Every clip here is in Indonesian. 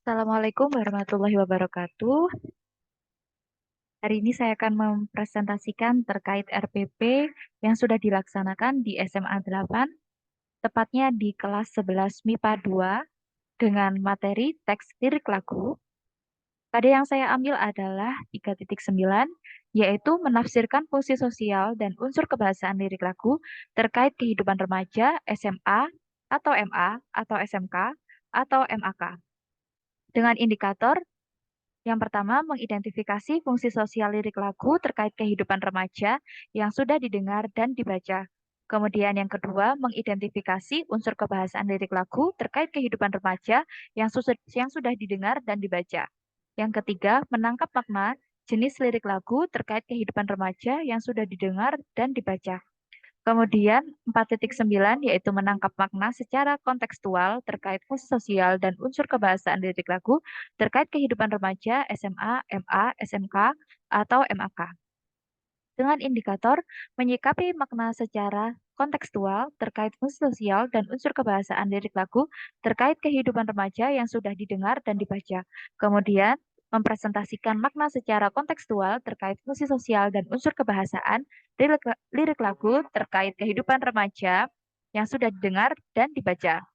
Assalamualaikum warahmatullahi wabarakatuh. Hari ini saya akan mempresentasikan terkait RPP yang sudah dilaksanakan di SMA 8, tepatnya di kelas 11 MIPA 2 dengan materi teks lirik lagu. Pada yang saya ambil adalah 3.9, yaitu menafsirkan fungsi sosial dan unsur kebahasaan lirik lagu terkait kehidupan remaja, SMA, atau MA, atau SMK, atau MAK. Dengan indikator yang pertama, mengidentifikasi fungsi sosial lirik lagu terkait kehidupan remaja yang sudah didengar dan dibaca. Kemudian yang kedua, mengidentifikasi unsur kebahasaan lirik lagu terkait kehidupan remaja yang sudah didengar dan dibaca. Yang ketiga, menangkap makna jenis lirik lagu terkait kehidupan remaja yang sudah didengar dan dibaca. Kemudian 4.9 yaitu menangkap makna secara kontekstual terkait fungsi sosial dan unsur kebahasaan lirik lagu terkait kehidupan remaja, SMA, MA, SMK, atau MAK. Dengan indikator menyikapi makna secara kontekstual terkait fungsi sosial dan unsur kebahasaan lirik lagu terkait kehidupan remaja yang sudah didengar dan dibaca. Kemudian mempresentasikan makna secara kontekstual terkait fungsi sosial dan unsur kebahasaan lirik lagu terkait kehidupan remaja yang sudah didengar dan dibaca.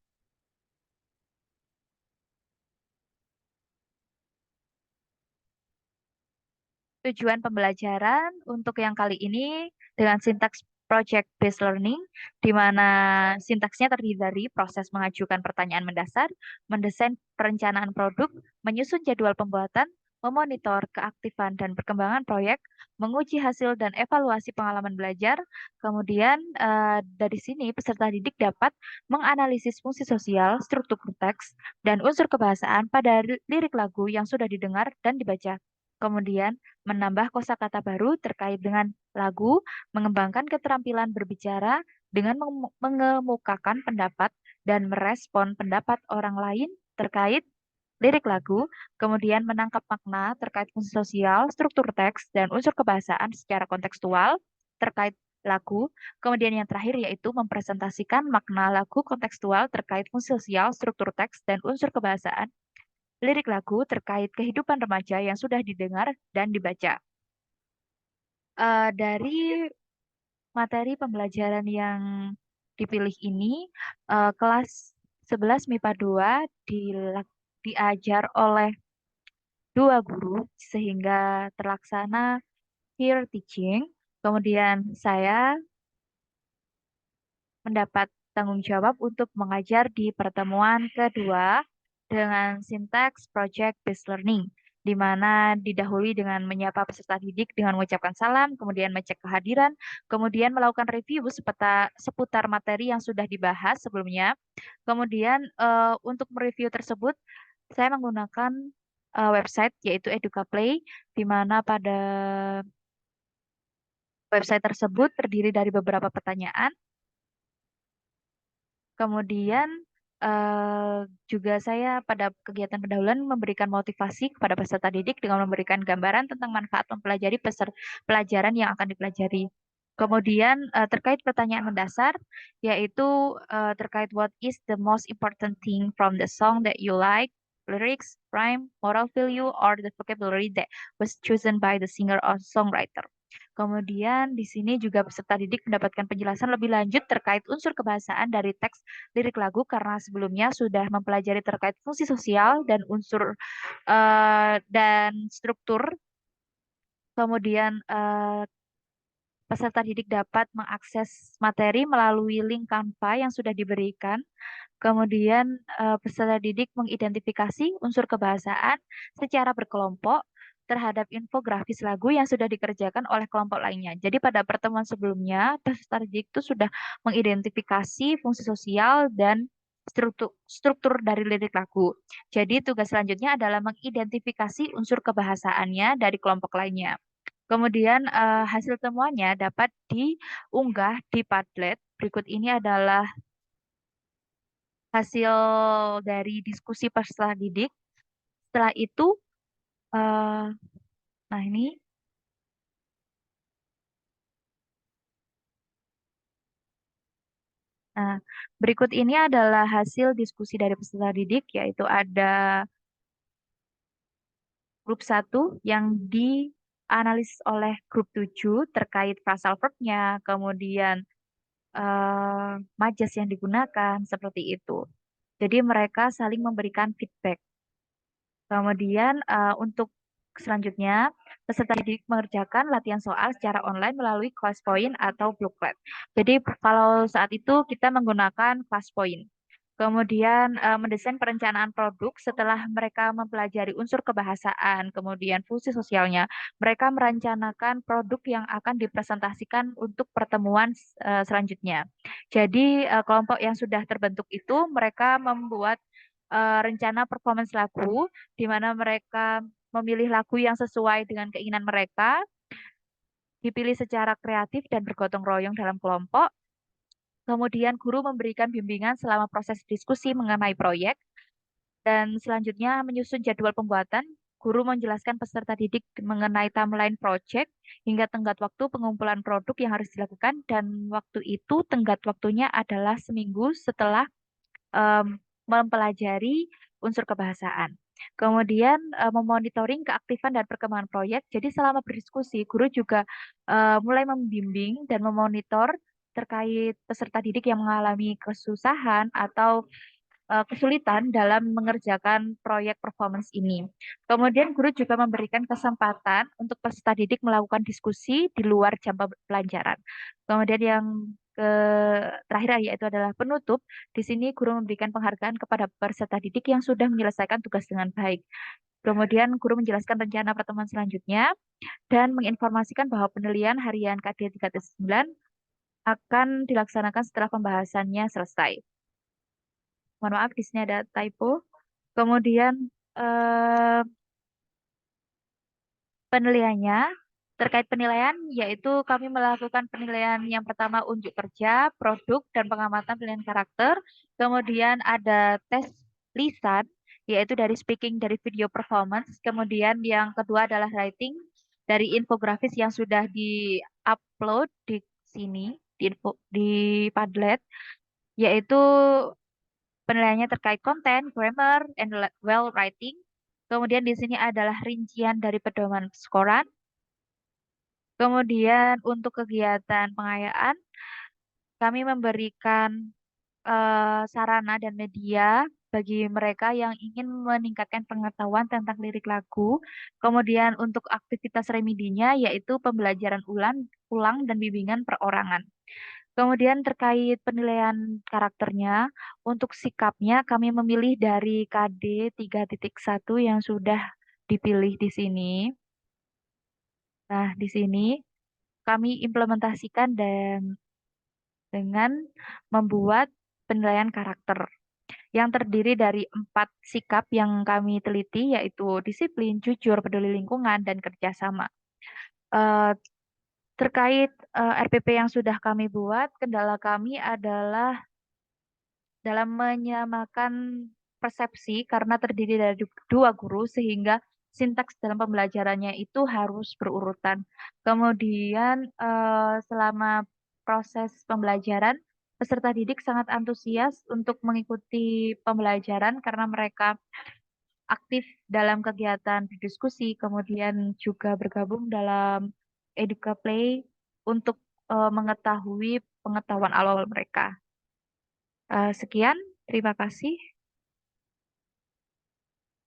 Tujuan pembelajaran untuk yang kali ini dengan sintaks project based learning, di mana sintaksnya terdiri dari proses mengajukan pertanyaan mendasar, mendesain perencanaan produk, menyusun jadwal pembuatan, memonitor keaktifan dan perkembangan proyek, menguji hasil dan evaluasi pengalaman belajar. Kemudian dari sini peserta didik dapat menganalisis fungsi sosial, struktur teks, dan unsur kebahasaan pada lirik lagu yang sudah didengar dan dibaca. Kemudian menambah kosakata baru terkait dengan lagu, mengembangkan keterampilan berbicara dengan mengemukakan pendapat dan merespon pendapat orang lain terkait lirik lagu, kemudian menangkap makna terkait fungsi sosial, struktur teks, dan unsur kebahasaan secara kontekstual terkait lagu. Kemudian yang terakhir yaitu mempresentasikan makna lagu kontekstual terkait fungsi sosial, struktur teks, dan unsur kebahasaan lirik lagu terkait kehidupan remaja yang sudah didengar dan dibaca. Dari materi pembelajaran yang dipilih ini, kelas 11 MIPA 2 diajar oleh dua guru sehingga terlaksana peer teaching. Kemudian saya mendapat tanggung jawab untuk mengajar di pertemuan kedua dengan sintaks project based learning, di mana didahului dengan menyapa peserta didik dengan mengucapkan salam, kemudian mengecek kehadiran, kemudian melakukan review seputar materi yang sudah dibahas sebelumnya. Kemudian untuk mereview tersebut, saya menggunakan website yaitu EducaPlay, di mana pada website tersebut terdiri dari beberapa pertanyaan. Kemudian juga saya pada kegiatan pendahuluan memberikan motivasi kepada peserta didik dengan memberikan gambaran tentang manfaat mempelajari pelajaran yang akan dipelajari. Kemudian terkait pertanyaan mendasar, yaitu terkait what is the most important thing from the song that you like, lyrics, rhyme, moral value, or the vocabulary that was chosen by the singer or songwriter. Kemudian di sini juga peserta didik mendapatkan penjelasan lebih lanjut terkait unsur kebahasaan dari teks lirik lagu karena sebelumnya sudah mempelajari terkait fungsi sosial dan unsur dan struktur. Kemudian peserta didik dapat mengakses materi melalui link Canva yang sudah diberikan. Kemudian peserta didik mengidentifikasi unsur kebahasaan secara berkelompok terhadap infografis lagu yang sudah dikerjakan oleh kelompok lainnya. Jadi pada pertemuan sebelumnya, peserta didik itu sudah mengidentifikasi fungsi sosial dan struktur dari lirik lagu. Jadi tugas selanjutnya adalah mengidentifikasi unsur kebahasaannya dari kelompok lainnya. Kemudian hasil temuannya dapat diunggah di Padlet. Berikut ini adalah hasil dari diskusi peserta didik. Setelah itu, eh, nah ini, nah, berikut ini adalah hasil diskusi dari peserta didik, yaitu ada grup 1 yang dianalisis oleh grup 7 terkait phrasal verb-nya, kemudian majas yang digunakan, seperti itu. Jadi mereka saling memberikan feedback. Kemudian untuk selanjutnya, peserta didik mengerjakan latihan soal secara online melalui ClassPoint atau Booklet. Jadi kalau saat itu kita menggunakan ClassPoint. Kemudian mendesain perencanaan produk setelah mereka mempelajari unsur kebahasaan, kemudian fungsi sosialnya, mereka merencanakan produk yang akan dipresentasikan untuk pertemuan selanjutnya. Jadi kelompok yang sudah terbentuk itu mereka membuat rencana performance lagu, di mana mereka memilih lagu yang sesuai dengan keinginan mereka, dipilih secara kreatif dan bergotong royong dalam kelompok. Kemudian guru memberikan bimbingan selama proses diskusi mengenai proyek, dan selanjutnya menyusun jadwal pembuatan. Guru menjelaskan peserta didik mengenai timeline project hingga tenggat waktu pengumpulan produk yang harus dilakukan, dan waktu itu tenggat waktunya adalah seminggu setelah mempelajari unsur kebahasaan. Kemudian memonitoring keaktifan dan perkembangan proyek. Jadi selama berdiskusi, guru juga mulai membimbing dan memonitor terkait peserta didik yang mengalami kesusahan atau kesulitan dalam mengerjakan proyek performance ini. Kemudian guru juga memberikan kesempatan untuk peserta didik melakukan diskusi di luar jam pelajaran. Kemudian yang terakhir yaitu adalah penutup. Di sini guru memberikan penghargaan kepada peserta didik yang sudah menyelesaikan tugas dengan baik. Kemudian guru menjelaskan rencana pertemuan selanjutnya dan menginformasikan bahwa penilaian harian KD 3.9 akan dilaksanakan setelah pembahasannya selesai. Mohon maaf, di sini ada typo. Kemudian eh, penilaiannya, terkait penilaian, yaitu kami melakukan penilaian yang pertama unjuk kerja, produk, dan pengamatan pilihan karakter. Kemudian ada tes lisan, yaitu dari speaking, dari video performance. Kemudian yang kedua adalah writing, dari infografis yang sudah di-upload di sini, di Padlet, yaitu penilaiannya terkait konten, grammar, and well writing. Kemudian di sini adalah rincian dari pedoman skoran. Kemudian untuk kegiatan pengayaan, kami memberikan sarana dan media bagi mereka yang ingin meningkatkan pengetahuan tentang lirik lagu. Kemudian untuk aktivitas remedinya yaitu pembelajaran ulang dan bimbingan perorangan. Kemudian terkait penilaian karakternya, untuk sikapnya kami memilih dari KD 3.1 yang sudah dipilih di sini. Nah, di sini kami implementasikan dengan membuat penilaian karakter yang terdiri dari 4 sikap yang kami teliti, yaitu disiplin, jujur, peduli lingkungan, dan kerjasama. Eh, Terkait RPP yang sudah kami buat, kendala kami adalah dalam menyamakan persepsi karena terdiri dari dua guru sehingga sintaks dalam pembelajarannya itu harus berurutan. Kemudian selama proses pembelajaran, peserta didik sangat antusias untuk mengikuti pembelajaran karena mereka aktif dalam kegiatan berdiskusi, kemudian juga bergabung dalam Educa Play untuk mengetahui pengetahuan awal mereka. Sekian, terima kasih.